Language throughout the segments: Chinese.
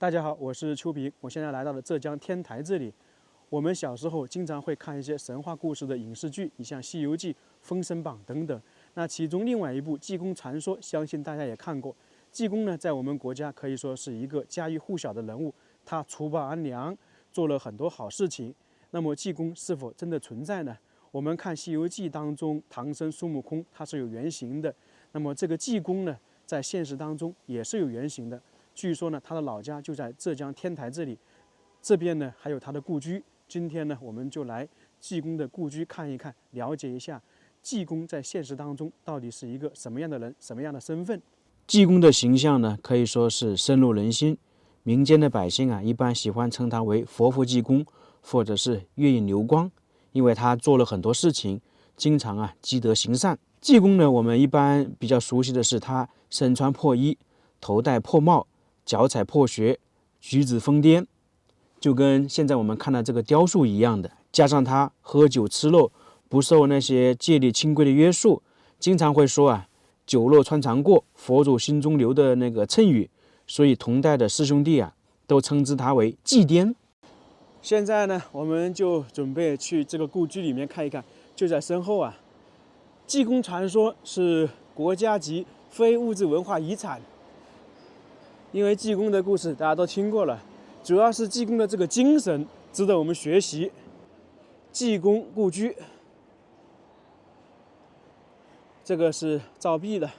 大家好，我是邱平，我现在来到了浙江天台这里。我们小时候经常会看一些神话故事的影视剧，你像《西游记》《封神榜》等等。那其中另外一部《济公传说》，相信大家也看过。济公呢，在我们国家可以说是一个家喻户晓的人物，他除暴安良，做了很多好事情。那么济公是否真的存在呢？我们看《西游记》当中，唐僧、孙悟空他是有原型的。那么这个济公呢，在现实当中也是有原型的。据说呢，他的老家就在浙江天台这里，这边呢还有他的故居。今天呢，我们就来济公的故居看一看，了解一下济公在现实当中到底是一个什么样的人，什么样的身份。济公的形象呢，可以说是深入人心。民间的百姓啊，一般喜欢称他为活佛济公，或者是月影流光，因为他做了很多事情，经常积德行善。济公呢，我们一般比较熟悉的是他身穿破衣，头戴破帽，脚踩破靴，举止疯癫，就跟现在我们看到这个雕塑一样的。加上他喝酒吃肉，不受那些戒律清规的约束，经常会说酒肉穿肠过，佛祖心中留的那个谶语，所以同代的师兄弟都称之他为济癫。现在呢，我们就准备去这个故居里面看一看，就在身后济公传说是国家级非物质文化遗产。因为济公的故事大家都听过了，主要是济公的这个精神值得我们学习。济公故居，这个是造币的，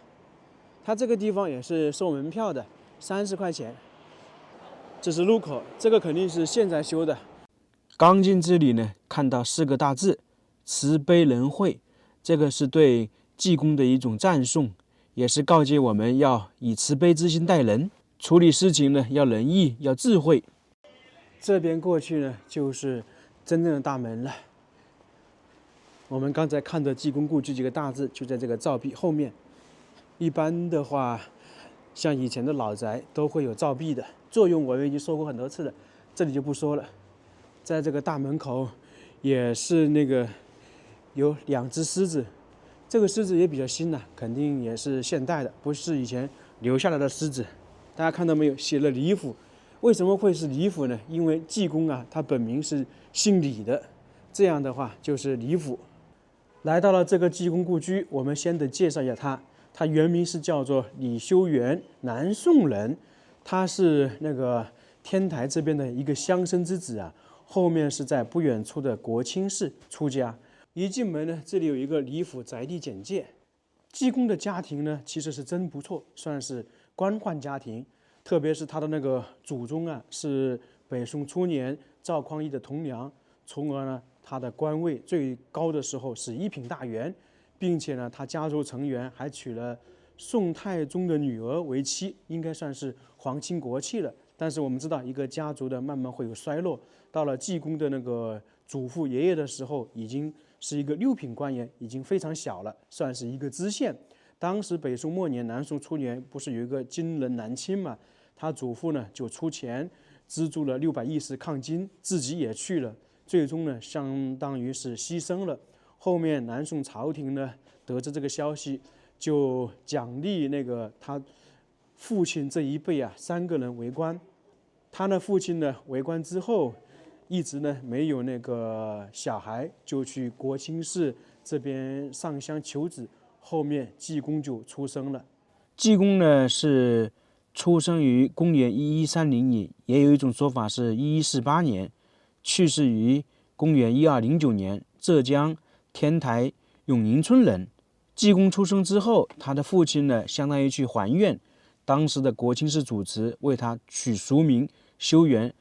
它这个地方也是收门票的，30块钱。这是入口，这个肯定是现在修的。刚进这里呢，看到4个大字：慈悲仁惠。这个是对济公的一种赞颂，也是告诫我们要以慈悲之心待人，处理事情呢要仁义，要智慧。这边过去呢，就是真正的大门了。我们刚才看的济公故居几个大字就在这个造币后面。一般的话，像以前的老宅都会有造币的作用，我们已经说过很多次了，这里就不说了。在这个大门口也是有2只狮子，这个狮子也比较新了，肯定也是现代的，不是以前留下来的狮子。大家看到没有，写了李府。为什么会是李府呢？因为济公他本名是姓李的，这样的话就是李府。来到了这个济公故居，我们先得介绍一下他。他原名是叫做李修缘，南宋人。他是天台这边的一个乡绅之子后面是在不远处的国清寺出家。一进门呢，这里有一个李府宅地简介。济公的家庭呢，其实是真不错，算是官宦家庭。特别是他的祖宗是北宋初年赵匡胤的同僚，从而呢，他的官位最高的时候是1品大员，并且呢，他家族成员还娶了宋太宗的女儿为妻，应该算是皇亲国戚了。但是我们知道，一个家族的慢慢会有衰落，到了济公的祖父爷爷的时候，已经是一个6品官员，已经非常小了，算是一个知县。当时北宋末年、南宋初年不是有一个金人南侵嘛？他祖父呢就出钱资助了600义士抗金，自己也去了，最终呢相当于是牺牲了。后面南宋朝廷呢得知这个消息，就奖励他父亲这一辈3个人为官。他的父亲呢为官之后，一直呢没有小孩，就去国清寺这边上香求子。后面济公就出生了。济公呢是出生于公元1130年，也有一种说法是1148年，去世于公元1209年，浙江天台永宁村人。济公出生之后，他的父亲呢相当于去还愿，当时的国清寺主持为他取俗名修缘。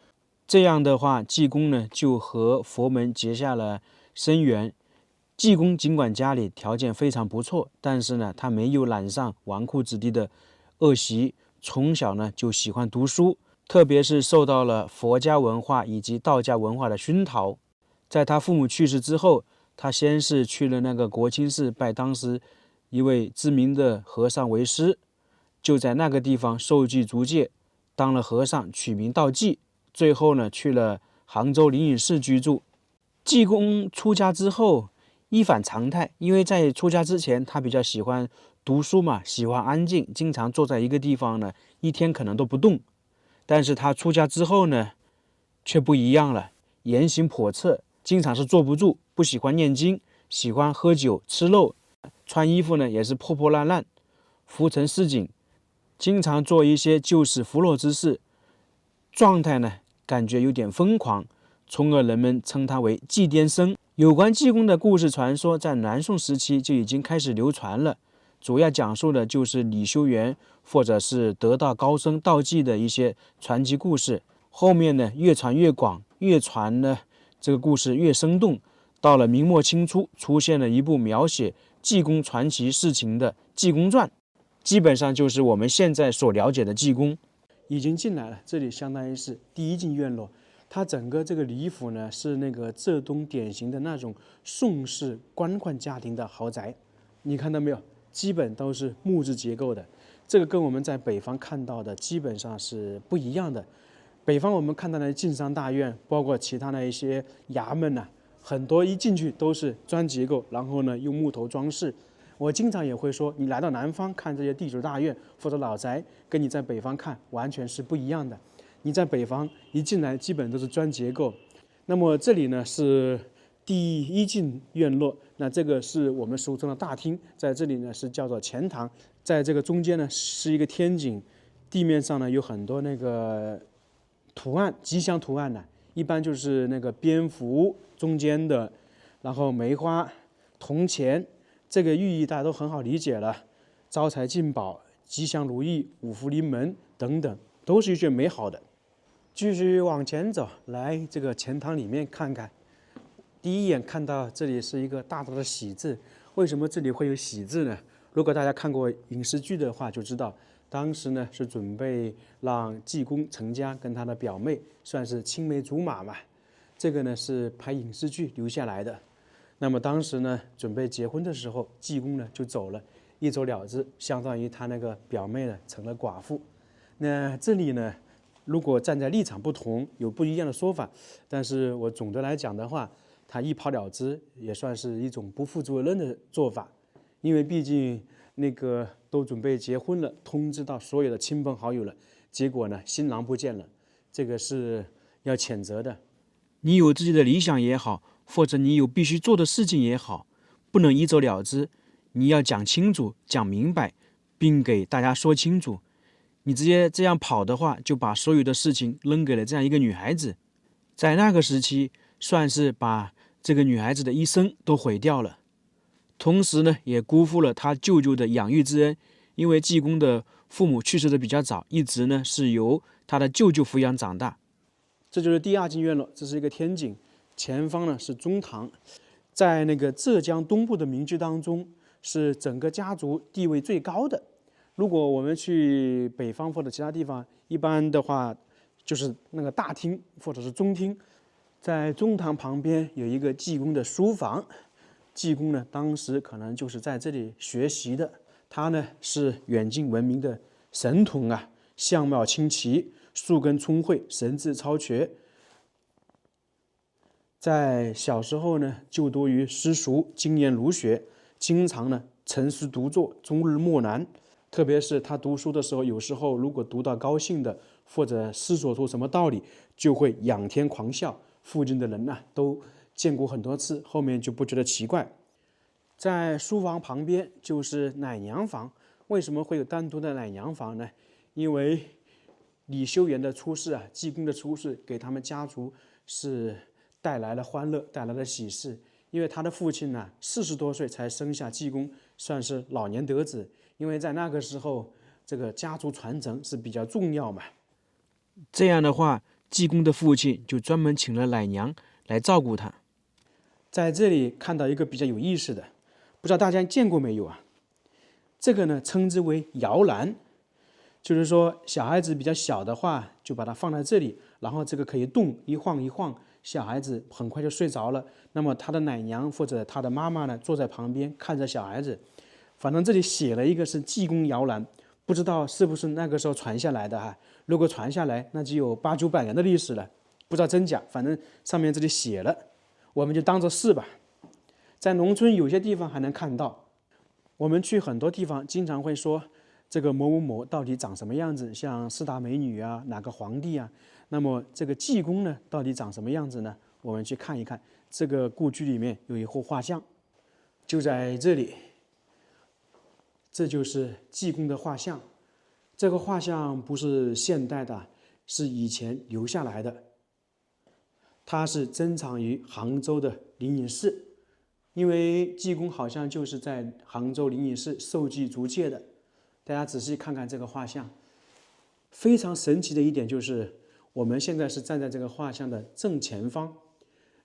这样的话，济公呢就和佛门结下了深缘。济公尽管家里条件非常不错，但是呢，他没有染上纨绔子弟的恶习，从小呢就喜欢读书，特别是受到了佛家文化以及道家文化的熏陶。在他父母去世之后，他先是去了国清寺拜当时一位知名的和尚为师，就在那个地方受具足戒，当了和尚，取名道济。最后呢，去了杭州灵隐寺居住。济公出家之后一反常态，因为在出家之前，他比较喜欢读书嘛，喜欢安静，经常坐在一个地方呢，一天可能都不动。但是他出家之后呢，却不一样了，言行叵测，经常是坐不住，不喜欢念经，喜欢喝酒吃肉，穿衣服呢也是破破烂烂，浮尘似锦，经常做一些救死扶弱之事，状态呢感觉有点疯狂，从而人们称他为济癫僧。有关济公的故事传说在南宋时期就已经开始流传了，主要讲述的就是李修缘或者是得道高僧道济的一些传奇故事。后面呢越传越广，越传呢这个故事越生动。到了明末清初，出现了一部描写济公传奇事情的《济公传》，基本上就是我们现在所了解的济公。已经进来了，这里相当于是第一进院落。它整个这个李府呢，是那个浙东典型的那种宋式官宦家庭的豪宅，你看到没有？基本都是木质结构的，这个跟我们在北方看到的基本上是不一样的。北方我们看到的晋商大院，包括其他的一些衙门呐，很多一进去都是砖结构，然后呢用木头装饰。我经常也会说，你来到南方看这些地主大院或者老宅，跟你在北方看完全是不一样的。你在北方一进来，基本都是砖结构。那么这里呢是第一进院落，那这个是我们俗称的大厅，在这里呢是叫做前堂，在这个中间呢是一个天井，地面上呢有很多那个图案，吉祥图案呢，一般就是那个蝙蝠中间的，然后梅花、铜钱，这个寓意大家都很好理解了，招财进宝、吉祥如意、五福临门等等，都是一些美好的。继续往前走，来这个前堂里面看看。第一眼看到这里是一个大大的喜字，为什么这里会有喜字呢？如果大家看过影视剧的话，就知道当时呢是准备让济公成家，跟他的表妹算是青梅竹马嘛。这个呢是拍影视剧留下来的。那么当时呢准备结婚的时候，济公呢就走了，一走了之，相当于他那个表妹呢成了寡妇。那这里呢，如果站在立场不同，有不一样的说法，但是我总的来讲的话，他一跑了之，也算是一种不负责任的做法，因为毕竟那个都准备结婚了，通知到所有的亲朋好友了，结果呢新郎不见了，这个是要谴责的。你有自己的理想也好，或者你有必须做的事情也好，不能一走了之，你要讲清楚、讲明白，并给大家说清楚。你直接这样跑的话，就把所有的事情扔给了这样一个女孩子，在那个时期，算是把这个女孩子的一生都毁掉了。同时呢，也辜负了她舅舅的养育之恩，因为济公的父母去世的比较早，一直呢是由他的舅舅抚养长大。这就是第二进院落，这是一个天井，前方呢是中堂。在那个浙江东部的民居当中，是整个家族地位最高的。如果我们去北方或者其他地方，一般的话就是那个大厅或者是中厅，在中堂旁边有一个济公的书房。济公呢，当时可能就是在这里学习的。他呢是远近闻名的神童啊，相貌清奇，树根聪慧，神智超群。在小时候呢，就读于私塾，精研儒学，经常呢沉思独坐，终日默然。特别是他读书的时候，有时候如果读到高兴的，或者思索出什么道理，就会仰天狂笑。附近的人呢，都见过很多次，后面就不觉得奇怪。在书房旁边就是奶娘房。为什么会有单独的奶娘房呢？因为李修缘的出世啊，济公的出世，给他们家族是带来了欢乐，带来了喜事。因为他的父亲呢，40多岁才生下济公，算是老年得子。因为在那个时候，这个家族传承是比较重要嘛。这样的话，济公的父亲就专门请了奶娘来照顾他。在这里看到一个比较有意思的，不知道大家见过没有啊？这个呢称之为摇篮，就是说小孩子比较小的话，就把它放在这里，然后这个可以动，一晃一晃，小孩子很快就睡着了。那么他的奶娘或者他的妈妈呢，坐在旁边看着小孩子。反正这里写了一个是济公摇篮，不知道是不是那个时候传下来的哈。如果传下来，那就有8、900年的历史了，不知道真假。反正上面这里写了，我们就当作是吧。在农村有些地方还能看到，我们去很多地方经常会说，这个某某某到底长什么样子，像四大美女啊，哪个皇帝啊？那么这个济公呢，到底长什么样子呢？我们去看一看。这个故居里面有一幅画像，就在这里。这就是济公的画像。这个画像不是现代的，是以前留下来的。它是珍藏于杭州的灵隐寺，因为济公好像就是在杭州灵隐寺受记足戒的。大家仔细看看这个画像，非常神奇的一点就是，我们现在是站在这个画像的正前方，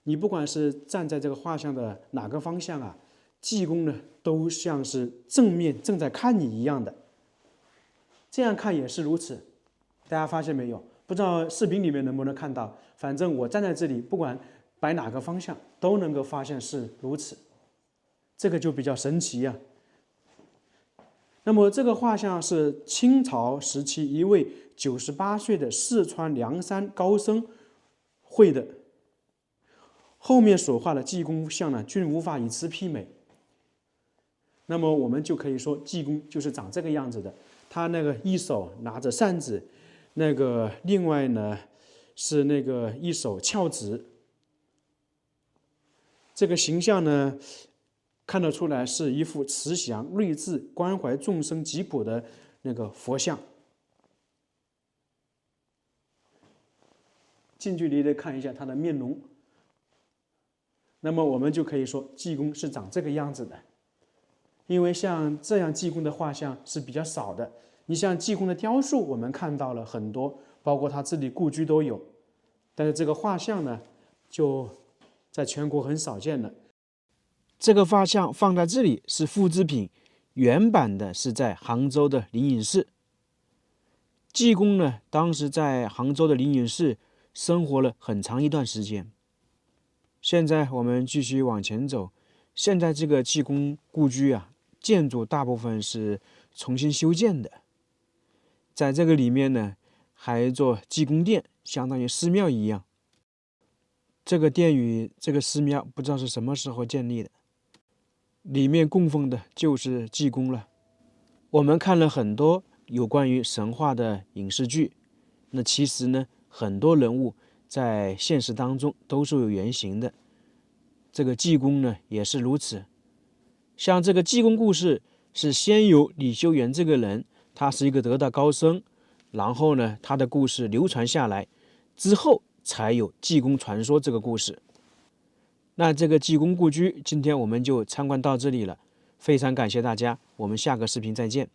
你不管是站在这个画像的哪个方向啊，济公呢都像是正面正在看你一样的。这样看也是如此，大家发现没有？不知道视频里面能不能看到，反正我站在这里，不管摆哪个方向，都能够发现是如此。这个就比较神奇呀。那么这个画像是清朝时期一位98岁的四川凉山高僧绘的，后面所画的济公像呢，均无法以此媲美。那么我们就可以说，济公就是长这个样子的。他那个一手拿着扇子，那个另外呢是那个一手翘指。这个形象呢，看得出来是一副慈祥、睿智、关怀众生疾苦的那个佛像。近距离的看一下他的面容，那么我们就可以说，济公是长这个样子的。因为像这样济公的画像是比较少的，你像济公的雕塑，我们看到了很多，包括他自己故居都有，但是这个画像呢，就在全国很少见了。这个画像放在这里是复制品，原版的是在杭州的灵隐寺。济公呢，当时在杭州的灵隐寺生活了很长一段时间。现在我们继续往前走，现在这个济公故居啊，建筑大部分是重新修建的。在这个里面呢，还有一座济公殿，相当于寺庙一样。这个殿宇、这个寺庙不知道是什么时候建立的，里面供奉的就是济公了。我们看了很多有关于神话的影视剧，那其实呢，很多人物在现实当中都是有原型的。这个济公呢也是如此。像这个济公故事是先有李修缘这个人，他是一个得道高僧，然后呢他的故事流传下来之后，才有济公传说这个故事。那这个济公故居今天我们就参观到这里了，非常感谢大家，我们下个视频再见。